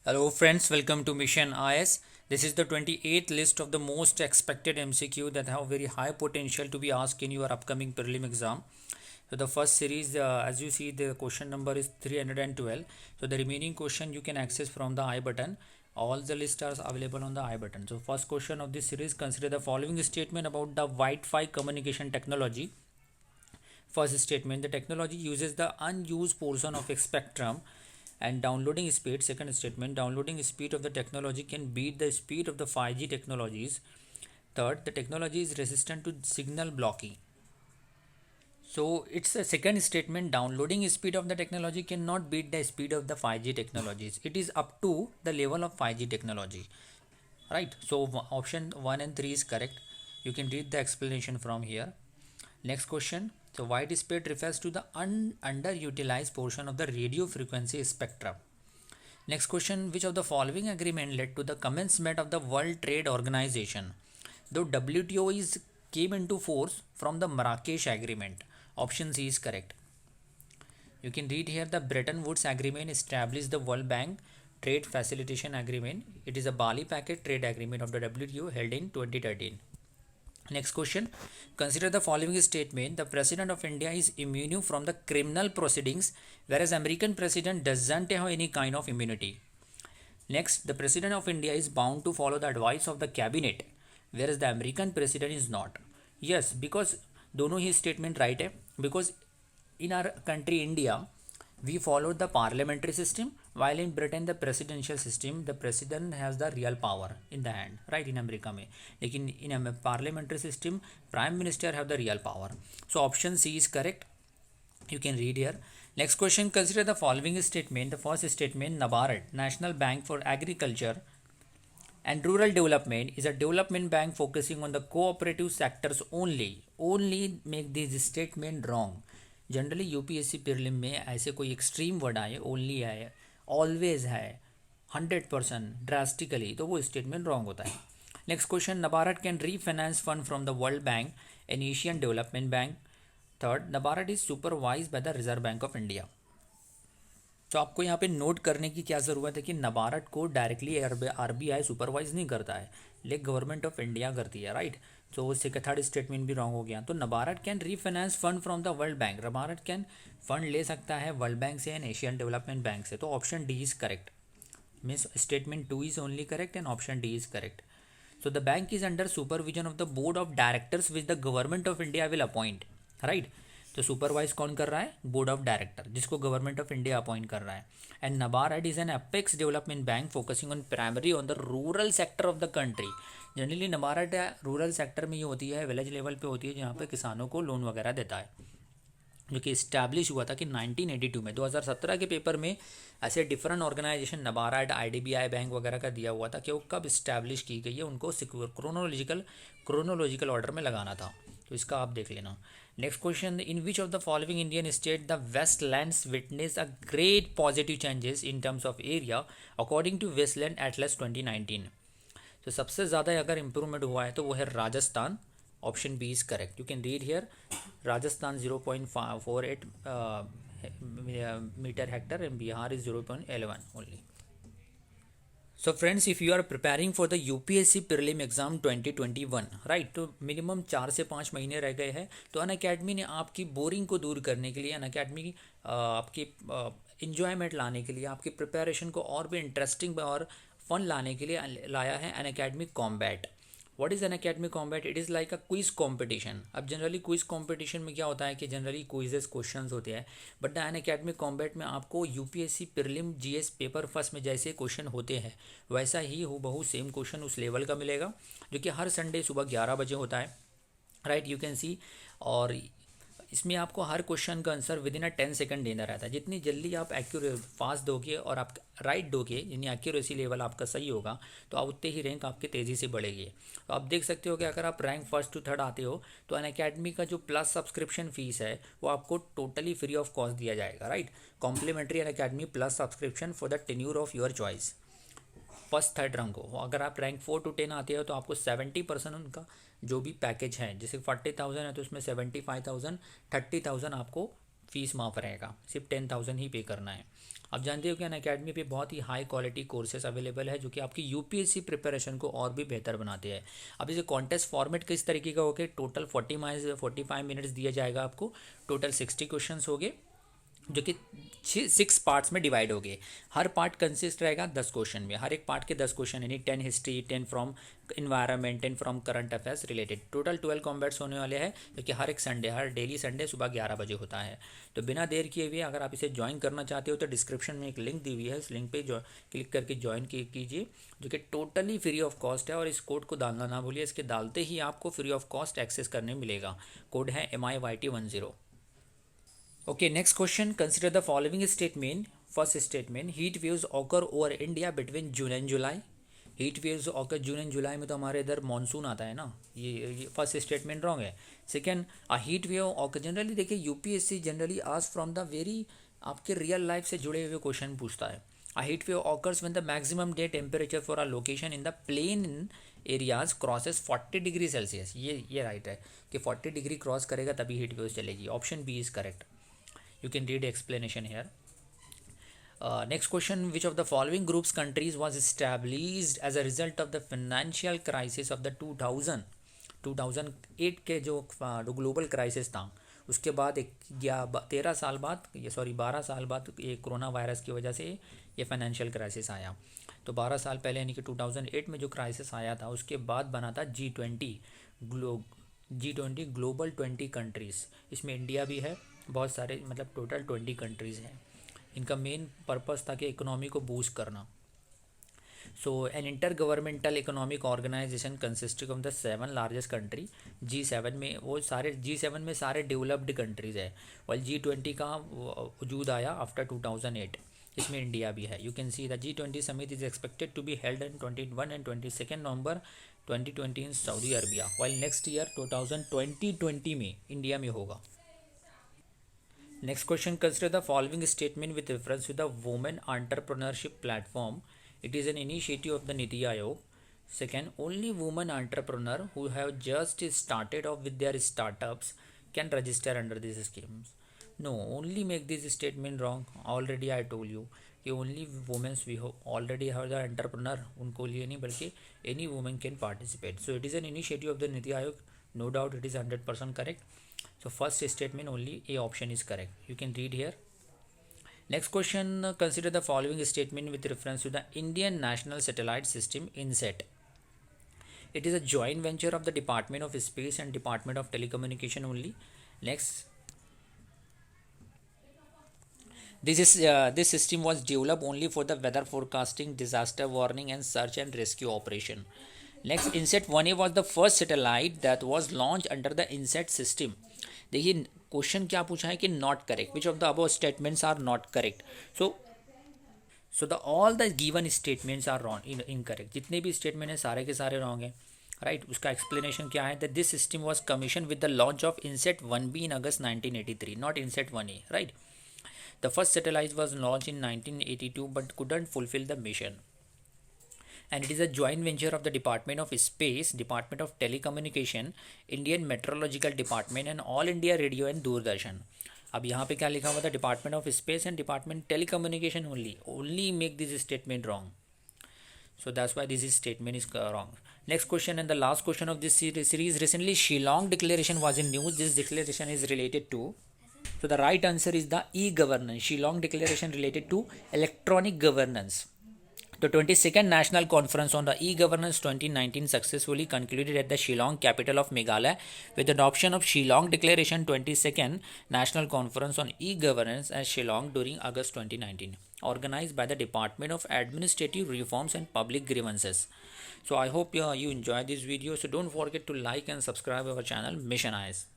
Hello friends, welcome to Mission IS. This is the 28th list of the most expected MCQ that have very high potential to be asked in your upcoming prelim exam. So the first series, as you see, the question number is 312. So the remaining question you can access from the I button. All the lists are available on the I button. So first question of this series, consider the following statement about the Wi-Fi communication technology. First statement, the technology uses the unused portion of a spectrum and downloading speed. Second statement, downloading speed of the technology can beat the speed of the 5G technologies. Third, the technology is resistant to signal blocking. So it's a second statement, downloading speed of the technology cannot beat the speed of the 5G technologies. It is up to the level of 5G technology, right? So option 1 and 3 is correct. You can read the explanation from here. Next question. So wide speed refers to the underutilized portion of the radio frequency spectrum. Next question. Which of the following agreement led to the commencement of the World Trade Organization? Though WTO is came into force from the Marrakesh Agreement. Option C is correct. You can read here the Bretton Woods Agreement established the World Bank Trade Facilitation Agreement. It is a Bali Packet Trade Agreement of the WTO held in 2013. Next question. Consider the following statement. The President of India is immune from the criminal proceedings, whereas American President doesn't have any kind of immunity. Next, the President of India is bound to follow the advice of the cabinet, whereas the American President is not. Yes, because दोनों ही statement right है. Because in our country India, we follow the parliamentary system, while in Britain the presidential system, the president has the real power in the hand, right? In America में, लेकिन in a parliamentary system, prime minister have the real power. So option C is correct. You can read here. Next question. Consider the following statement. The first statement, NABARD, National Bank for Agriculture and Rural Development, is a development bank focusing on the cooperative sectors only. Only make this statement wrong. Generally UPSC prelim में ऐसे कोई extreme word आए, only आए, always है, 100%, drastically, तो वो statement wrong होता है. Next question. NABARD can refinance fund from the world bank and Asian development bank. Third, NABARD is supervise by the reserve bank of India. तो आपको यहाँ पे नोट करने की क्या ज़रूरत है कि नबार्ड को डायरेक्टली आरबीआई सुपरवाइज नहीं करता है, लेकिन गवर्नमेंट ऑफ इंडिया करती है, राइट. तो उससे थर्ड स्टेटमेंट भी रॉन्ग हो गया. तो NABARD can refinance fund from the world bank. NABARD can fund ले सकता है वर्ल्ड बैंक से एंड एशियन डेवलपमेंट बैंक से. तो option D is correct. Means statement 2 is only correct and option D is correct. So the bank is under supervision of the board of directors which the government of India will appoint, right. तो supervise कौन कर रहा है? Board of director, जिसको government of India appoint कर रहा है. And NABARD is an apex development bank focusing on primary on the rural sector of the country. Generally NABARD rural sector में ये होती है, विलेज लेवल पे होती है, जहाँ पे किसानों को लोन वगैरह देता है, जो कि इस्टेब्लिश हुआ था कि 1982 में. 2017 के पेपर में ऐसे different organisation NABARD, IDBI bank वगैरह का दिया हुआ था कि वो कब इस्टेब्लिश की गई है, उनको क्रोनोलॉजिकल ऑर्डर में लगाना था. तो इसका आप देख लेना. Next question. In which of the following Indian state the wastelands witness a great positive changes in terms of area according to wasteland atlas 2019. तो सबसे ज़्यादा अगर इंप्रूवमेंट हुआ है तो वो है Rajasthan. Option B is correct. You can read here. Rajasthan 0.48 meter hectare and Bihar is 0.11 only. So friends, if you are preparing for the UPSC prelim exam 2021, right, तो मिनिमम 4 से 5 महीने रह गए हैं. तो अनअकैडमी ने आपकी बोरिंग को दूर करने के लिए, अनअकैडमी आपकी इन्जॉयमेंट लाने के लिए, आपकी प्रिपरेशन को और भी इंटरेस्टिंग और फन लाने के लिए लाया है Unacademy combat. What is Unacademy combat? It is like a quiz competition. अब जनरली क्विज कॉम्पिटिशन में क्या होता है कि जनरली क्विजेस क्वेश्चंस होते हैं, बट द अनअकैडमी कॉम्बैट में आपको UPSC prelim GS paper first में जैसे क्वेश्चन होते हैं वैसा ही हूबहू सेम क्वेश्चन उस लेवल का मिलेगा, जो कि हर संडे सुबह 11 बजे होता है, राइट. यू कैन सी. और इसमें आपको हर क्वेश्चन का आंसर विद इन 10 सेकंड देना रहता है. जितनी जल्दी आप एक्यूरेट फास्ट दोगे और आप राइट दोगे, यानी एक्यूरेसी लेवल आपका सही होगा, तो आप उतने ही रैंक आपके तेज़ी से बढ़ेगी. तो आप देख सकते हो कि अगर आप रैंक फर्स्ट टू थर्ड आते हो तो अनअकैडमी का जो प्लस सब्सक्रिप्शन फीस है वो आपको टोटली फ्री ऑफ कॉस्ट दिया जाएगा, right. Complimentary Unacademy plus subscription for the tenure of your choice. First third rank हो, अगर आप रैंक 4 to 10 आते हो तो आपको 70% उनका जो भी पैकेज है, जैसे 40,000 है तो उसमें 75,000, 30,000 आपको फीस माफ़ रहेगा, सिर्फ 10,000 ही पे करना है। आप जानते हो कि अनअकैडमी पे बहुत ही हाई क्वालिटी कोर्सेज अवेलेबल है जो कि आपकी यूपीएससी प्रिपरेशन को और भी बेहतर बनाते हैं। अब इसे कॉन्टेस्ट फॉर्मेट किस तरीके का होगा, टोटल 45 मिनट्स दिया जाएगा आपको, टोटल 60 क्वेश्चन हो गए जो कि 6 पार्ट्स में डिवाइड हो गए। हर पार्ट कंसिस्ट रहेगा 10 क्वेश्चन में, हर एक पार्ट के 10 क्वेश्चन, यानी 10 history, 10 from environment, 10 from current affairs related. Total 12 combats होने वाले हैं जो कि हर एक संडे, हर डेली संडे सुबह 11 बजे होता है। तो बिना देर किए हुए अगर आप इसे ज्वाइन करना चाहते हो तो डिस्क्रिप्शन में एक लिंक दी हुई है, उस लिंक पे क्लिक करके ज्वाइन कीजिए, जो कि टोटली फ्री ऑफ कॉस्ट है। और इस कोड को डालना ना भूलिए, इसके डालते ही आपको फ्री ऑफ कॉस्ट एक्सेस करने मिलेगा। कोड है MIYT10। Okay, next question. Consider the following statement. First statement, heat waves occur over India between June and July. Heat waves occur June and July में, तो हमारे इधर मानसून आता है ना, ये फर्स्ट स्टेटमेंट रॉन्ग है। Second, heat wave occur, generally देखिए यूपीएससी जनरली आज फ्रॉम द वेरी आपके रियल लाइफ से जुड़े हुए क्वेश्चन पूछता है। A heat wave occurs when the maximum day temperature for a location in the plain areas crosses 40 degree Celsius. ये right है कि 40 डिग्री क्रॉस करेगा तभी हीट वेव चलेगी। Option B is correct. You can read explanation here. Next question, which of the following groups countries was established as a result of the financial crisis of the 2008 के जो global crisis था, उसके बाद 13 साल बाद, 12 साल बाद ये कोरोना वायरस की वजह से ये फाइनेंशियल क्राइसिस आया। तो 12 साल पहले यानी कि 2008 में जो क्राइसिस आया था उसके बाद बना था G20 ग्लोबल 20 कंट्रीज़। इसमें इंडिया भी है, बहुत सारे, मतलब टोटल 20 कंट्रीज़ हैं। इनका मेन पर्पस था कि इकोनॉमी को बूस्ट करना। So an intergovernmental economic organisation consisting of the 7 largest country G7 में, वो सारे G7 में सारे डेवलप्ड कंट्रीज़ है। वाइल G20 का वजूद आया आफ्टर 2008, इसमें इंडिया भी है। You can see the G20 summit is expected to be held in 21 and 22 November 2020 in Saudi Arabia, while next year 2020 में इंडिया में होगा। Next question, consider the following statement with reference to the Women Entrepreneurship Platform. It is an initiative of the Niti Aayog. Second, only women entrepreneur who have just started off with their startups can register under these schemes. No, only make this statement wrong. Already I told you कि only women we already have the entrepreneur, उनको लिए नहीं बल्कि any woman can participate. So it is an initiative of the Niti Aayog. No doubt it is 100% correct. So first statement only A option is correct. You can read here. Next question, consider the following statement with reference to the Indian National Satellite System INSAT. It is a joint venture of the Department of Space and Department of Telecommunication only. Next, this system was developed only for the weather forecasting, disaster warning and search and rescue operation. Next, INSAT 1A was the first satellite that was launched under the INSAT system. देखिए question क्या पूछा है कि not correct, which of the above statements are not correct. So the all the given statements are wrong, incorrect. जितने भी statement हैं सारे के सारे रॉन्ग हैं, राइट। उसका एक्सप्लेनेशन क्या है, that this system was commission with the launch of INSAT 1B in August 1983, not INSAT 1A, right. The first satellite was launch in 1982 but couldn't fulfil the mission, and it is a joint venture of the Department of Space, Department of Telecommunication, Indian Meteorological Department and All India Radio and Doordarshan. अब यहाँ पे क्या लिखा हुआ था, Department of Space and Department Telecommunication only make this statement wrong. So that's why this statement is wrong. Next question and the last question of this series. Recently Shillong Declaration was in news. This declaration is related to, so the right answer is the e-governance. Shillong Declaration related to electronic governance. The 22nd National Conference on the E-Governance 2019 successfully concluded at the Shillong, capital of Meghalaya, with the adoption of Shillong Declaration 22nd National Conference on E-Governance at Shillong during August 2019, organized by the Department of Administrative Reforms and Public Grievances. So I hope you enjoyed this video. So don't forget to like and subscribe our channel Mission IAS.